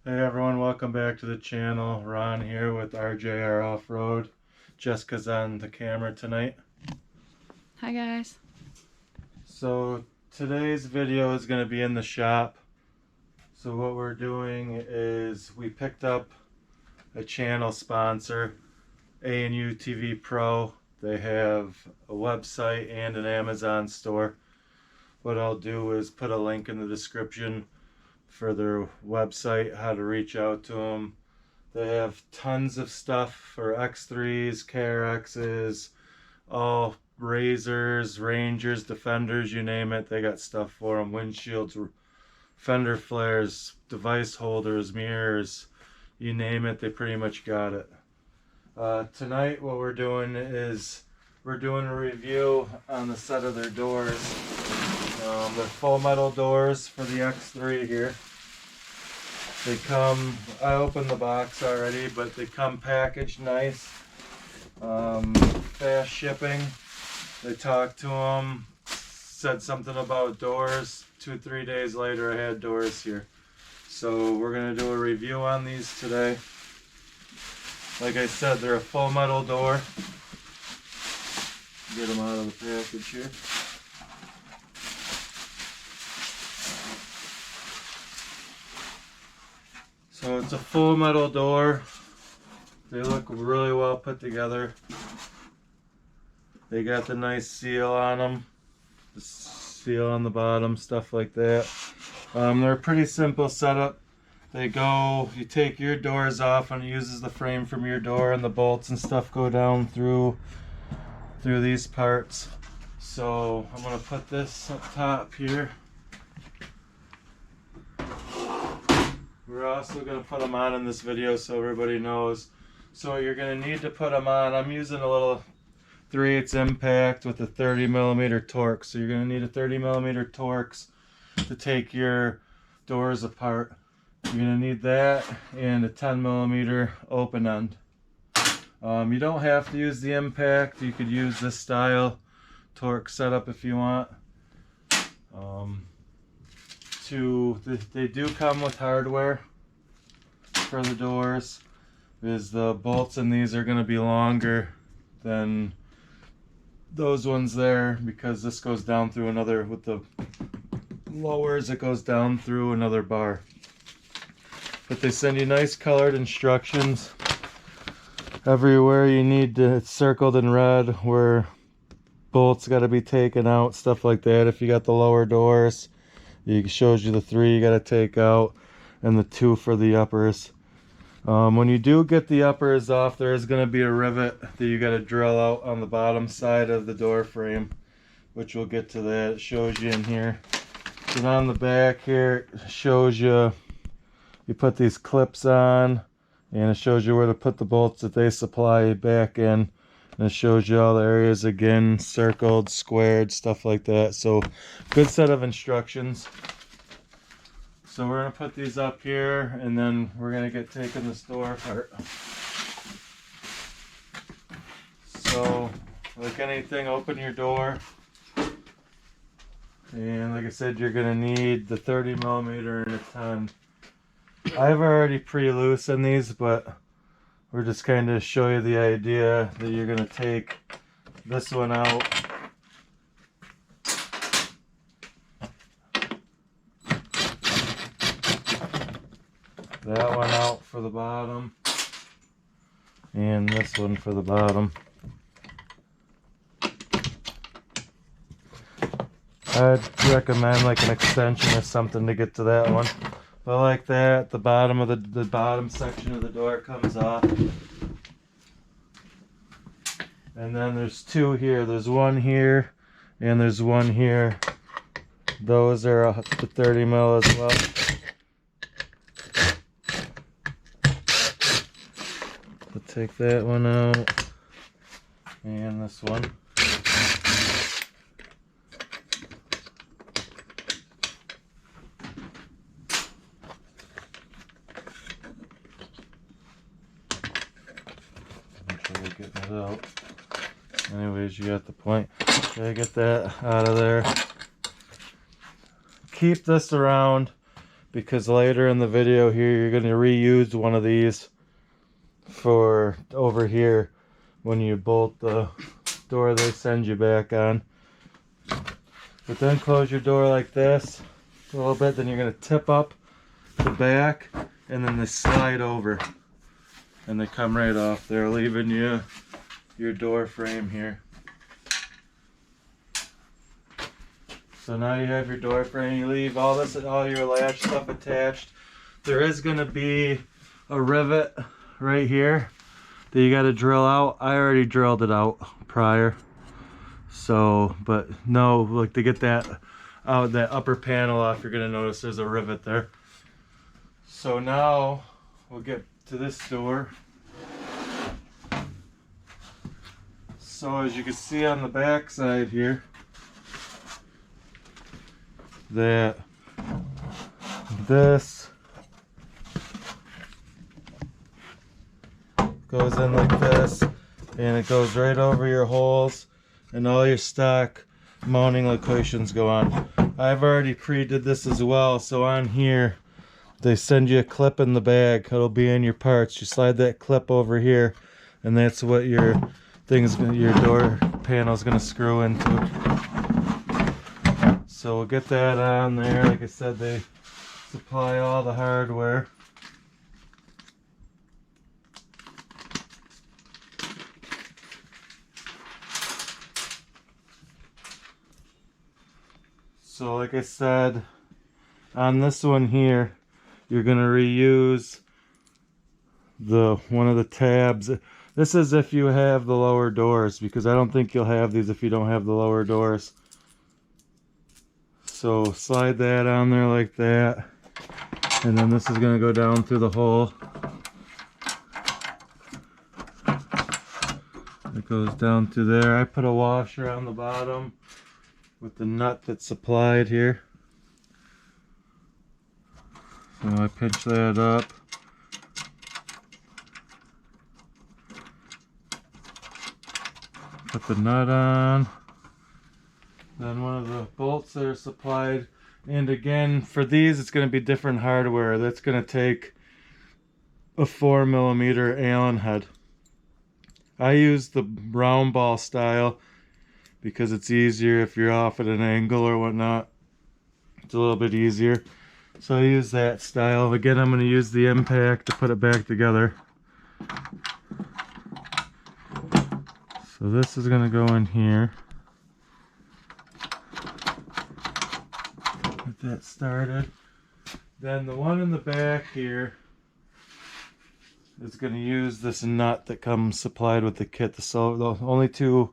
Hey everyone, welcome back to the channel. Ron here with RJR Off-Road. Jessica's on the camera tonight. Hi guys. So today's video is going to be in the shop. So what we're doing is we picked up a channel sponsor, A&Utv Pro. They have a website and an Amazon store. What I'll do is put a link in the description for their website, how to reach out to them. They have tons of stuff for X3s, KRXs, all Razors, Rangers, Defenders, you name it. They got stuff for them. Windshields, fender flares, device holders, mirrors, you name it, they pretty much got it. Tonight what we're doing is we're doing a review on the set of their doors. They're full metal doors for the X3 here. They come, I opened the box already, but they come packaged nice. Fast shipping. They talked to them, said something about doors. 2-3 days later I had doors here. So we're going to do a review on these today. Like I said, they're a full metal door. Get them out of the package here. So it's a full metal door. They look really well put together. They got the nice seal on them. The seal on the bottom, stuff like that. They're a pretty simple setup. They go, you take your doors off and it uses the frame from your door, and the bolts and stuff go down through these parts. So I'm gonna put this up top here. We're also going to put them on in this video so everybody knows. So you're going to need to put them on. I'm using a little 3/8 impact with a 30mm Torx. So you're going to need a 30mm Torx to take your doors apart. You're going to need that and a 10mm open end. You don't have to use the impact. You could use this style Torx setup if you want. They do come with hardware for the doors, because the bolts in these are going to be longer than those ones there, because this goes down through another, with the lowers it goes down through another bar. But they send you nice colored instructions everywhere you need to. It's circled in red where bolts got to be taken out, stuff like that. If you got the lower doors, it shows you the 3 you got to take out and the 2 for the uppers. When you do get the uppers off, there is going to be a rivet that you got to drill out on the bottom side of the door frame, which we'll get to that. It shows you in here. And on the back here, it shows you, you put these clips on, and it shows you where to put the bolts that they supply back in. And it shows you all the areas again, circled, squared, stuff like that. So good set of instructions. So we're going to put these up here, and then we're going to get taking this door apart. So like anything, open your door. And like I said, you're going to need the 30mm and a 10. I've already pre-loosened these, but we're just kind of show you the idea that you're going to take this one out. That one out for the bottom. And this one for the bottom. I'd recommend like an extension or something to get to that one. But like that, the bottom of the bottom section of the door comes off. And then there's 2 here. There's one here and there's one here. Those are the 30mm as well. So take that one out and this one. Getting it out. Anyways, you got the point. Gotta get that out of there. Keep this around because later in the video here you're going to reuse one of these for over here when you bolt the door they send you back on. But then close your door like this a little bit, then you're going to tip up the back and then they slide over and they come right off there, leaving you your door frame here. So now you have your door frame, you leave all your latch stuff attached. There is going to be a rivet right here that you got to drill out. I already drilled it out prior. So, but no, like to get that out, that upper panel off, you're going to notice there's a rivet there. So now we'll get to this door. So as you can see on the back side here, that this goes in like this, and it goes right over your holes, and all your stock mounting locations go on. I've already pre-did this as well, so on here they send you a clip in the bag. It'll be in your parts. You slide that clip over here, and that's what your your door panel is going to screw into. So we'll get that on there. Like I said, they supply all the hardware. So like I said, on this one here, you're going to reuse one of the tabs. This is if you have the lower doors, because I don't think you'll have these if you don't have the lower doors. So slide that on there like that, and then this is going to go down through the hole. It goes down through there. I put a washer on the bottom with the nut that's supplied here. So I pinch that up. Put the nut on. Then one of the bolts that are supplied. And again, for these, it's going to be different hardware. That's going to take a 4mm Allen head. I use the round ball style because it's easier if you're off at an angle or whatnot. It's a little bit easier. So I use that style. Again, I'm going to use the impact to put it back together. So this is going to go in here. Get that started. Then the one in the back here is going to use this nut that comes supplied with the kit. The only two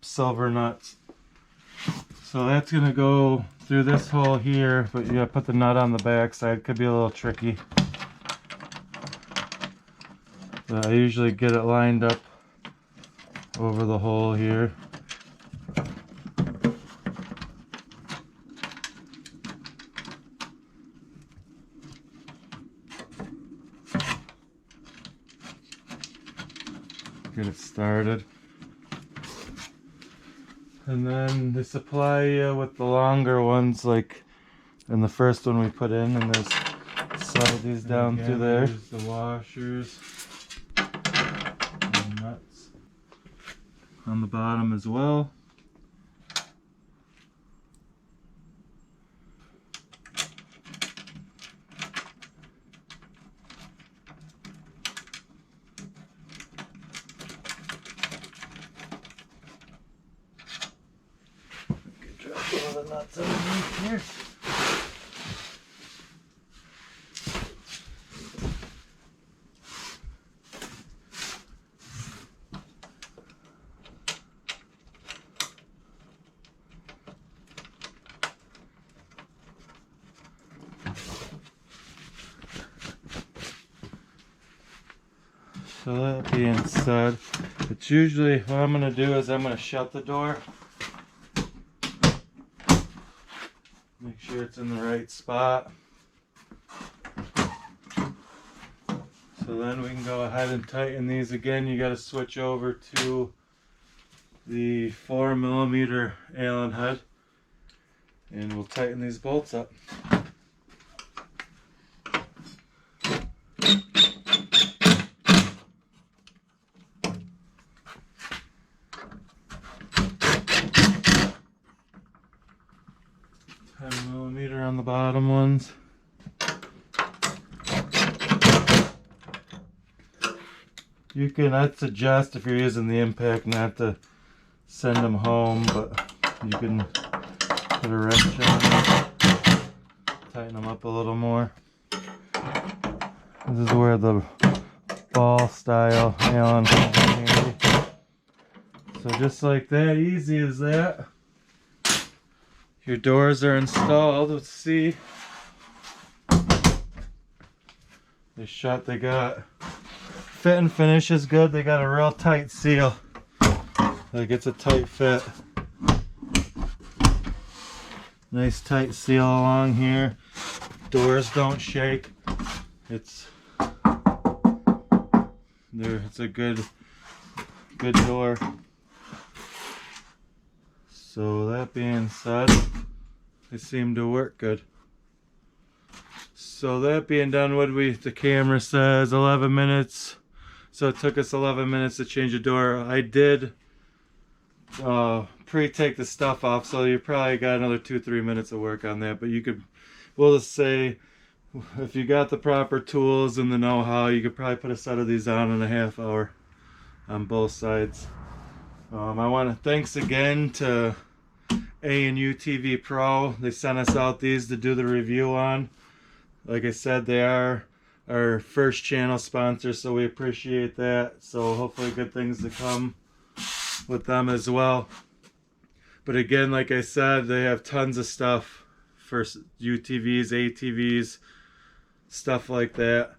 silver nuts. So that's going to go through this hole here, but you got to put the nut on the back side. Could be a little tricky. I usually get it lined up over the hole here. Get it started. And then they supply you with the longer ones, like in the first one we put in, and there's slide these down through there. There's the washers and nuts on the bottom as well. Drop all the nuts underneath here. So that being said, it's usually what I'm going to do is I'm going to shut the door. Make sure it's in the right spot. So then we can go ahead and tighten these again. You got to switch over to the 4mm Allen head, and we'll tighten these bolts up. millimeter on the bottom ones. I'd suggest if you're using the impact not to send them home, but you can put a wrench on them, tighten them up a little more. This is where the ball style Allen comes in handy. So just like that, easy as that, your doors are installed. Let's see. They shut, they got fit and finish is good. They got a real tight seal. Like it's a tight fit. Nice tight seal along here. Doors don't shake. It's a good door. So that being said, they seem to work good. So that being done, the camera says 11 minutes. So it took us 11 minutes to change the door. I did pre-take the stuff off, so you probably got another 2-3 minutes of work on that. But we'll just say, if you got the proper tools and the know-how, you could probably put a set of these on in a half hour on both sides. I want to thanks again to A&Utv Pro. They sent us out these to do the review on. Like I said, they are our first channel sponsor, so we appreciate that. So hopefully good things to come with them as well. But again, like I said, they have tons of stuff for UTVs, ATVs, stuff like that.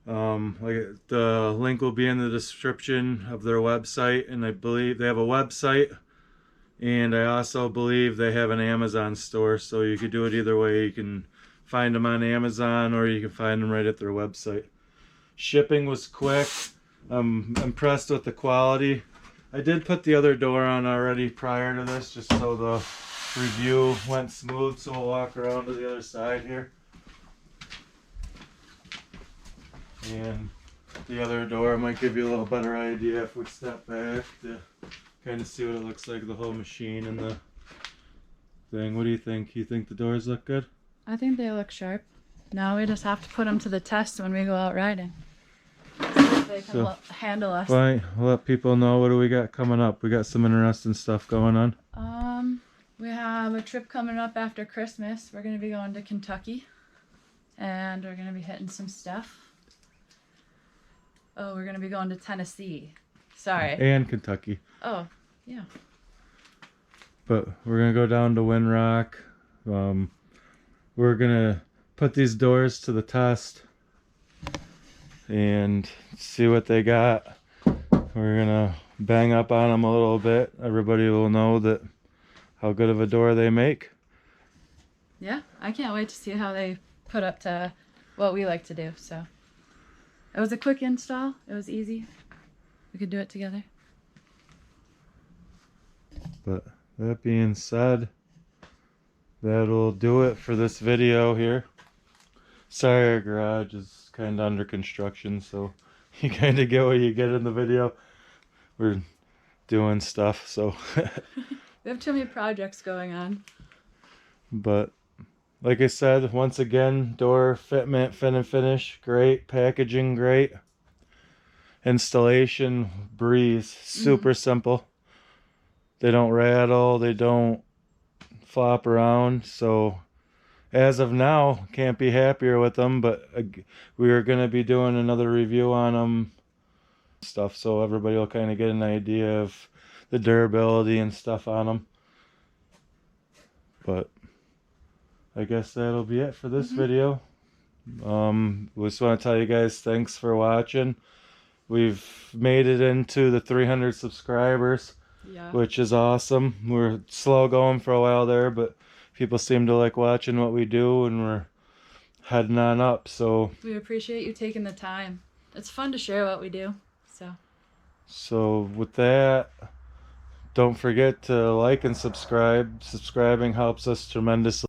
Like the link will be in the description of their website, and I believe they have a website, and I also believe they have an Amazon store, so you could do it either way. You can find them on Amazon, or you can find them right at their website. Shipping was quick. I'm impressed with the quality. I did put the other door on already prior to this, just so the review went smooth. So we'll walk around to the other side here. And the other door might give you a little better idea if we step back to kind of see what it looks like, the whole machine and the thing. What do you think? You think the doors look good? I think they look sharp. Now we just have to put them to the test when we go out riding. So they can handle us. Right, we'll let people know what do we got coming up. We got some interesting stuff going on. We have a trip coming up after Christmas. We're going to be going to Kentucky. And we're going to be hitting some stuff. Oh, we're going to be going to Tennessee. Sorry. And Kentucky. Oh, yeah. But we're going to go down to Windrock. We're going to put these doors to the test and see what they got. We're going to bang up on them a little bit. Everybody will know that how good of a door they make. Yeah, I can't wait to see how they put up to what we like to do. So it was a quick install. It was easy. We could do it together. But that being said, that'll do it for this video here. Sorry, our garage is kind of under construction, so you kind of get what you get in the video. We're doing stuff, so we have too many projects going on. But like I said, once again, door fitment, fit and finish, great. Packaging, great. Installation, breeze, super simple. They don't rattle, they don't flop around. So as of now, can't be happier with them, but we are going to be doing another review on them stuff, so everybody will kind of get an idea of the durability and stuff on them. But I guess that'll be it for this video. We just want to tell you guys thanks for watching. We've made it into the 300 subscribers, which is awesome. We're slow going for a while there, but people seem to like watching what we do, and we're heading on up. So we appreciate you taking the time. It's fun to share what we do. So with that, don't forget to like and subscribe. Subscribing helps us tremendously.